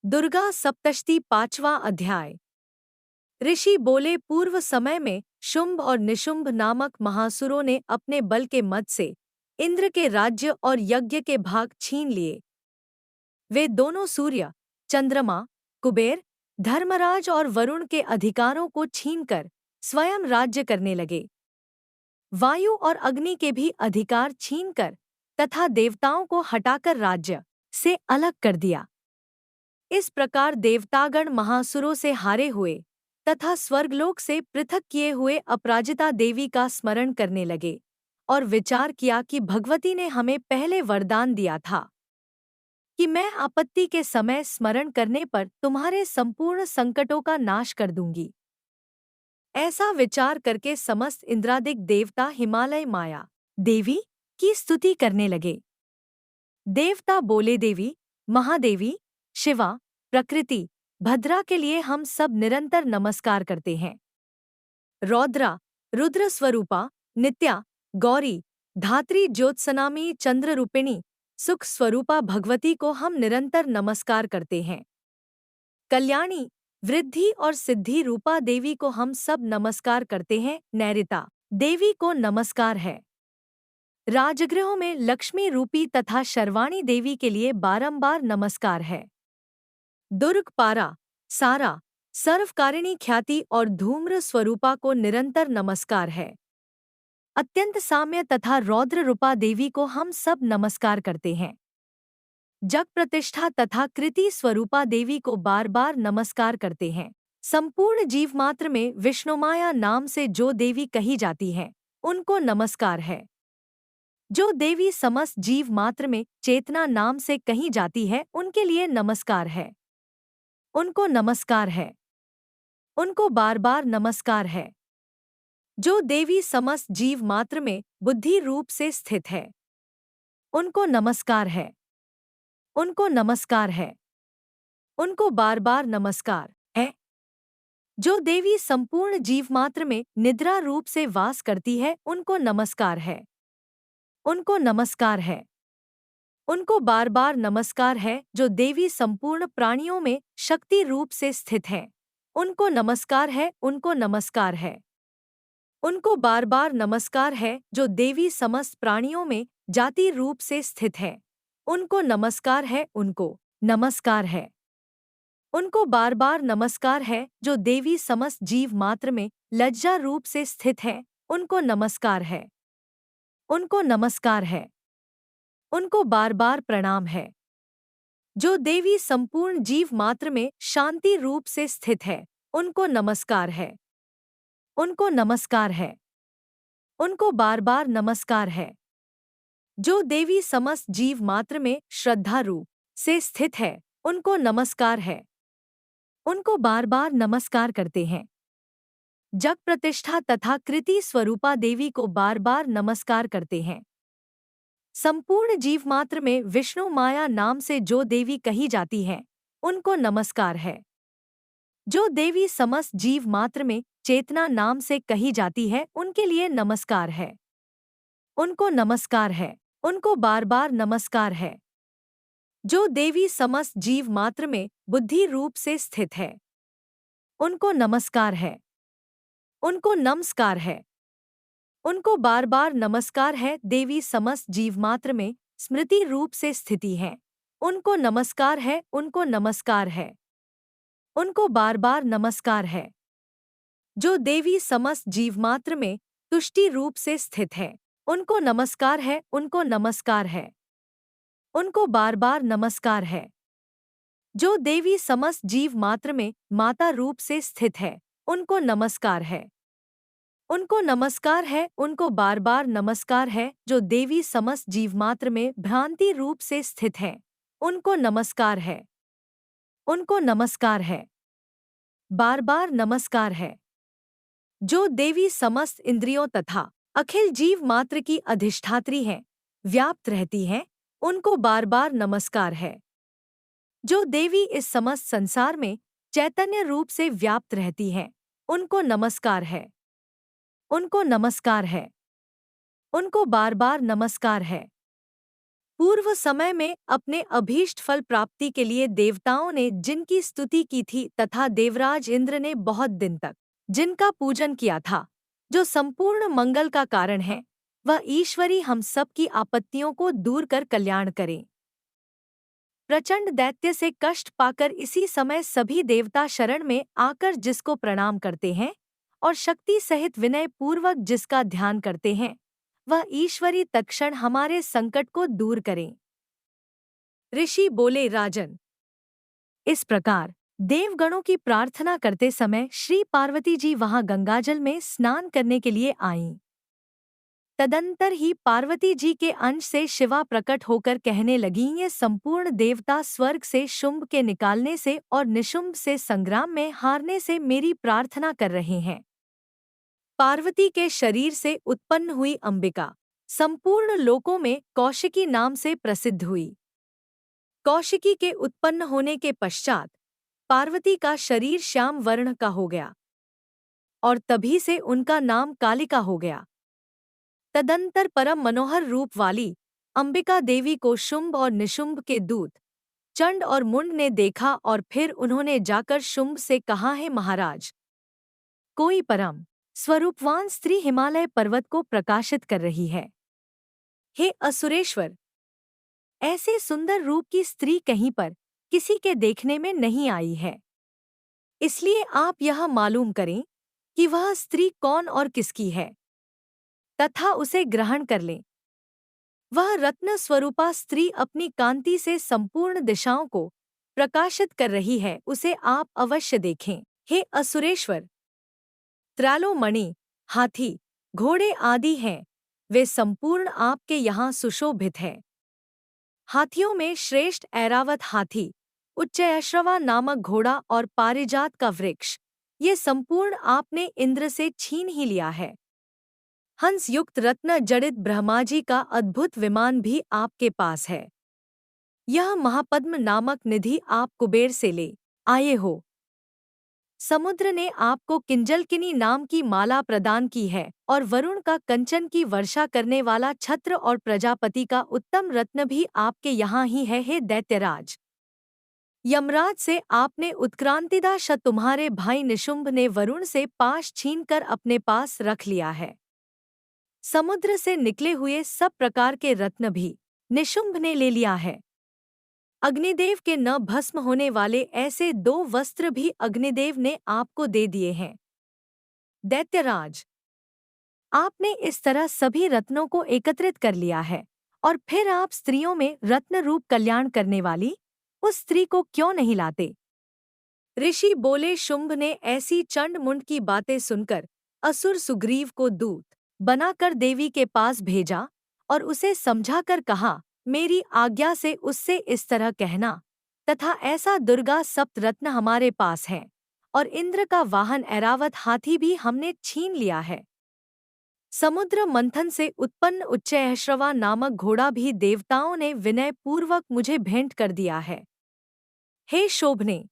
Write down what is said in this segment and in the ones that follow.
दुर्गा सप्तशती 5वां अध्याय। ऋषि बोले, पूर्व समय में शुंभ और निशुंभ नामक महासुरों ने अपने बल के मद से इंद्र के राज्य और यज्ञ के भाग छीन लिए। वे दोनों सूर्य, चंद्रमा, कुबेर, धर्मराज और वरुण के अधिकारों को छीनकर स्वयं राज्य करने लगे। वायु और अग्नि के भी अधिकार छीनकर तथा देवताओं को हटाकर राज्य से अलग कर दिया। इस प्रकार देवतागण महासुरों से हारे हुए तथा स्वर्गलोक से पृथक किए हुए अपराजिता देवी का स्मरण करने लगे और विचार किया कि भगवती ने हमें पहले वरदान दिया था कि मैं आपत्ति के समय स्मरण करने पर तुम्हारे संपूर्ण संकटों का नाश कर दूंगी। ऐसा विचार करके समस्त इंद्रादिक देवता हिमालय माया देवी की स्तुति करने लगे। देवता बोले, देवी, महादेवी, शिवा, प्रकृति, भद्रा के लिए हम सब निरंतर नमस्कार करते हैं। रौद्रा, रुद्र स्वरूपा, नित्या, गौरी, धात्री, ज्योत्सनामी, चंद्र रूपिणी, सुख स्वरूपा भगवती को हम निरंतर नमस्कार करते हैं। कल्याणी, वृद्धि और सिद्धि रूपा देवी को हम सब नमस्कार करते हैं। नैऋता देवी को नमस्कार है। राजगृहों में लक्ष्मी रूपी तथा शर्वाणी देवी के लिए बारंबार नमस्कार है। दुर्ग, पारा, सारा, सर्वकारिणी ख्याति और धूम्र स्वरूपा को निरंतर नमस्कार है। अत्यंत साम्य तथा रौद्र रूपा देवी को हम सब नमस्कार करते हैं। जग प्रतिष्ठा तथा कृति स्वरूपा देवी को बार बार नमस्कार करते हैं। संपूर्ण जीवमात्र में विष्णुमाया नाम से जो देवी कही जाती हैं, उनको नमस्कार है। जो देवी समस्त जीव मात्र में चेतना नाम से कही जाती है, उनके लिए नमस्कार है। उनको नमस्कार है। उनको बार बार नमस्कार है। जो देवी समस्त जीव मात्र में बुद्धि रूप से स्थित है, उनको नमस्कार है। उनको नमस्कार है। उनको बार बार नमस्कार है। जो देवी संपूर्ण जीव मात्र में निद्रा रूप से वास करती है, उनको नमस्कार है। उनको नमस्कार है। उनको बार बार नमस्कार है। जो देवी संपूर्ण प्राणियों में शक्ति रूप से स्थित है, उनको नमस्कार है। उनको नमस्कार है। उनको बार बार नमस्कार है। जो देवी समस्त प्राणियों में जाति रूप से स्थित है, उनको नमस्कार है। उनको नमस्कार है। उनको बार बार नमस्कार है। जो देवी समस्त जीव मात्र में लज्जा रूप से स्थित है, उनको नमस्कार है। उनको नमस्कार है। उनको बार बार प्रणाम है। जो देवी संपूर्ण जीव मात्र में शांति रूप से स्थित है, उनको नमस्कार है। उनको नमस्कार है। उनको बार बार नमस्कार है। जो देवी समस्त जीव मात्र में श्रद्धा रूप से स्थित है, उनको नमस्कार है। उनको बार बार नमस्कार करते हैं। जग प्रतिष्ठा तथा कृति स्वरूपा देवी को बार बार नमस्कार करते हैं। संपूर्ण जीव मात्र में विष्णु माया नाम से जो देवी कही जाती हैं, उनको नमस्कार है। जो देवी समस्त जीव मात्र में चेतना नाम से कही जाती है, उनके लिए नमस्कार है। उनको नमस्कार है। उनको बार बार नमस्कार है। जो देवी समस्त जीव मात्र में बुद्धि रूप से स्थित है, उनको नमस्कार है। उनको नमस्कार है। उनको बार बार नमस्कार है। देवी समस्त जीवमात्र में स्मृति रूप से स्थिति है, उनको नमस्कार है। उनको नमस्कार है। उनको बार बार नमस्कार है। जो देवी समस्त जीवमात्र में तुष्टि रूप से स्थित है, उनको नमस्कार है। उनको नमस्कार है। उनको बार बार नमस्कार है। जो देवी समस्त जीव मात्र में माता रूप से स्थित है, उनको नमस्कार है। उनको नमस्कार है। उनको बार बार नमस्कार है। जो देवी समस्त जीवमात्र में भ्रांति रूप से स्थित है, उनको नमस्कार है। उनको नमस्कार है। बार बार नमस्कार है। जो देवी समस्त इंद्रियों तथा अखिल जीव मात्र की अधिष्ठात्री हैं, व्याप्त रहती हैं, उनको बार बार नमस्कार है। जो देवी इस समस्त संसार में चैतन्य रूप से व्याप्त रहती हैं, उनको नमस्कार है। उनको नमस्कार है। उनको बार बार नमस्कार है। पूर्व समय में अपने अभीष्ट फल प्राप्ति के लिए देवताओं ने जिनकी स्तुति की थी तथा देवराज इंद्र ने बहुत दिन तक जिनका पूजन किया था, जो संपूर्ण मंगल का कारण है, वह ईश्वरी हम सब की आपत्तियों को दूर कर कल्याण करे। प्रचंड दैत्य से कष्ट पाकर इसी समय सभी देवता शरण में आकर जिसको प्रणाम करते हैं और शक्ति सहित विनय पूर्वक जिसका ध्यान करते हैं, वह ईश्वरी तत्क्षण हमारे संकट को दूर करें। ऋषि बोले, राजन, इस प्रकार देवगणों की प्रार्थना करते समय श्री पार्वती जी वहां गंगाजल में स्नान करने के लिए आईं। तदंतर ही पार्वती जी के अंश से शिवा प्रकट होकर कहने लगीं, ये संपूर्ण देवता स्वर्ग से शुंभ के निकालने से और निशुंभ से संग्राम में हारने से मेरी प्रार्थना कर रहे हैं। पार्वती के शरीर से उत्पन्न हुई अंबिका संपूर्ण लोकों में कौशिकी नाम से प्रसिद्ध हुई। कौशिकी के उत्पन्न होने के पश्चात पार्वती का शरीर श्याम वर्ण का हो गया और तभी से उनका नाम कालिका हो गया। तदंतर परम मनोहर रूप वाली अंबिका देवी को शुंभ और निशुंभ के दूत चंड और मुंड ने देखा और फिर उन्होंने जाकर शुंभ से कहा, है महाराज, कोई परम स्वरूपवान स्त्री हिमालय पर्वत को प्रकाशित कर रही है। हे असुरेश्वर, ऐसे सुंदर रूप की स्त्री कहीं पर किसी के देखने में नहीं आई है, इसलिए आप यह मालूम करें कि वह स्त्री कौन और किसकी है तथा उसे ग्रहण कर लें। वह रत्न स्वरूपा स्त्री अपनी कांति से संपूर्ण दिशाओं को प्रकाशित कर रही है, उसे आप अवश्य देखें। हे असुरेश्वर, त्रैलोमणि, हाथी, घोड़े आदि हैं, वे संपूर्ण आपके यहाँ सुशोभित है। हाथियों में श्रेष्ठ ऐरावत हाथी, उच्चैश्रवा नामक घोड़ा और पारिजात का वृक्ष, ये संपूर्ण आपने इंद्र से छीन ही लिया है। हंस युक्त रत्न जड़ित ब्रह्माजी का अद्भुत विमान भी आपके पास है। यह महापद्म नामक निधि आप कुबेर से ले आए हो। समुद्र ने आपको किंजलकिनी नाम की माला प्रदान की है और वरुण का कंचन की वर्षा करने वाला छत्र और प्रजापति का उत्तम रत्न भी आपके यहाँ ही है। हे दैत्यराज, यमराज से आपने उत्क्रांतिदाश तुम्हारे भाई निशुंभ ने वरुण से पाश छीनकर अपने पास रख लिया है। समुद्र से निकले हुए सब प्रकार के रत्न भी निशुंभ ने ले लिया है। अग्निदेव के न भस्म होने वाले ऐसे 2 वस्त्र भी अग्निदेव ने आपको दे दिए हैं। दैत्यराज, आपने इस तरह सभी रत्नों को एकत्रित कर लिया है और फिर आप स्त्रियों में रत्न रूप कल्याण करने वाली उस स्त्री को क्यों नहीं लाते? ऋषि बोले, शुंभ ने ऐसी चंड मुंड की बातें सुनकर असुर सुग्रीव को दूत बनाकर देवी के पास भेजा और उसे समझाकर कहा, मेरी आज्ञा से उससे इस तरह कहना तथा ऐसा दुर्गा सप्तरत्न हमारे पास है और इंद्र का वाहन ऐरावत हाथी भी हमने छीन लिया है। समुद्र मंथन से उत्पन्न उच्चैश्रवा नामक घोड़ा भी देवताओं ने विनय पूर्वक मुझे भेंट कर दिया है। हे शोभने,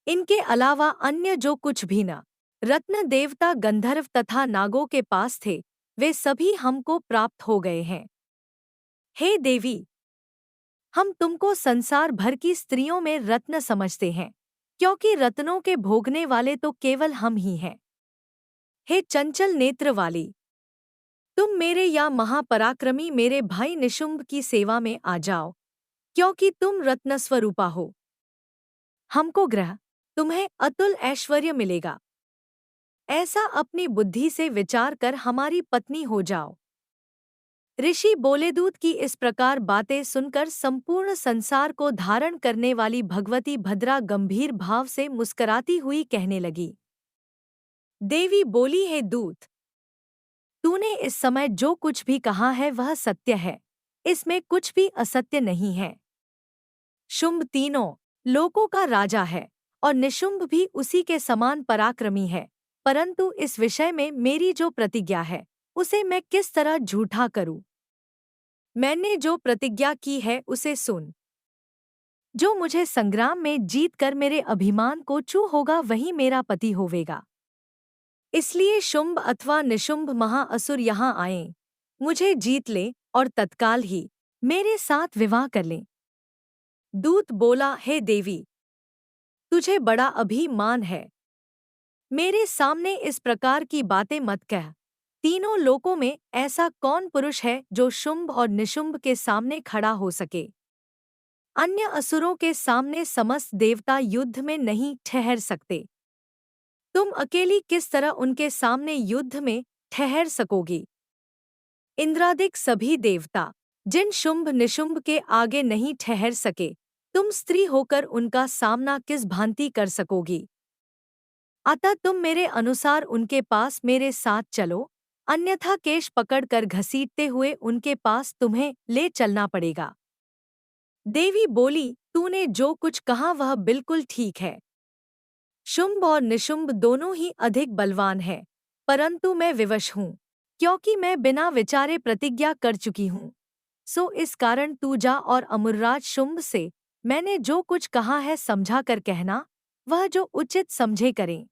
इनके अलावा अन्य जो कुछ भी न रत्न देवता गंधर्व तथा नागों के पास थे, वे सभी हमको प्राप्त हो गए हैं। हे देवी, हम तुमको संसार भर की स्त्रियों में रत्न समझते हैं, क्योंकि रत्नों के भोगने वाले तो केवल हम ही हैं। हे चंचल नेत्र वाली, तुम मेरे या महापराक्रमी मेरे भाई निशुंभ की सेवा में आ जाओ, क्योंकि तुम रत्न स्वरूपा हो। हमको ग्रह तुम्हें अतुल ऐश्वर्य मिलेगा। ऐसा अपनी बुद्धि से विचार कर हमारी पत्नी हो जाओ। ऋषि बोले, दूत की इस प्रकार बातें सुनकर संपूर्ण संसार को धारण करने वाली भगवती भद्रा गंभीर भाव से मुस्कराती हुई कहने लगी। देवी बोली, हे दूत, तूने इस समय जो कुछ भी कहा है वह सत्य है, इसमें कुछ भी असत्य नहीं है। शुंभ तीनों लोकों का राजा है और निशुंभ भी उसी के समान पराक्रमी है, परंतु इस विषय में मेरी जो प्रतिज्ञा है उसे मैं किस तरह झूठा करूं? मैंने जो प्रतिज्ञा की है उसे सुन। जो मुझे संग्राम में जीत कर मेरे अभिमान को छू होगा वही मेरा पति होवेगा। इसलिए शुंभ अथवा निशुंभ महाअसुर यहाँ आए, मुझे जीत ले और तत्काल ही मेरे साथ विवाह कर लें। दूत बोला, हे देवी, तुझे बड़ा अभिमान है। मेरे सामने इस प्रकार की बातें मत कह। तीनों लोकों में ऐसा कौन पुरुष है जो शुंभ और निशुंभ के सामने खड़ा हो सके? अन्य असुरों के सामने समस्त देवता युद्ध में नहीं ठहर सकते। तुम अकेली किस तरह उनके सामने युद्ध में ठहर सकोगी? इंद्रादिक सभी देवता जिन शुंभ निशुंभ के आगे नहीं ठहर सके, तुम स्त्री होकर उनका सामना किस भांति कर सकोगी? अतः तुम मेरे अनुसार उनके पास मेरे साथ चलो, अन्यथा केश पकड़कर घसीटते हुए उनके पास तुम्हें ले चलना पड़ेगा। देवी बोली, तूने जो कुछ कहा वह बिल्कुल ठीक है। शुंभ और निशुंभ दोनों ही अधिक बलवान हैं, परंतु मैं विवश हूँ, क्योंकि मैं बिना विचारे प्रतिज्ञा कर चुकी हूँ। सो इस कारण तू जा और अमुर्राज शुंभ से मैंने जो कुछ कहा है समझा कर कहना, वह जो उचित समझे करें।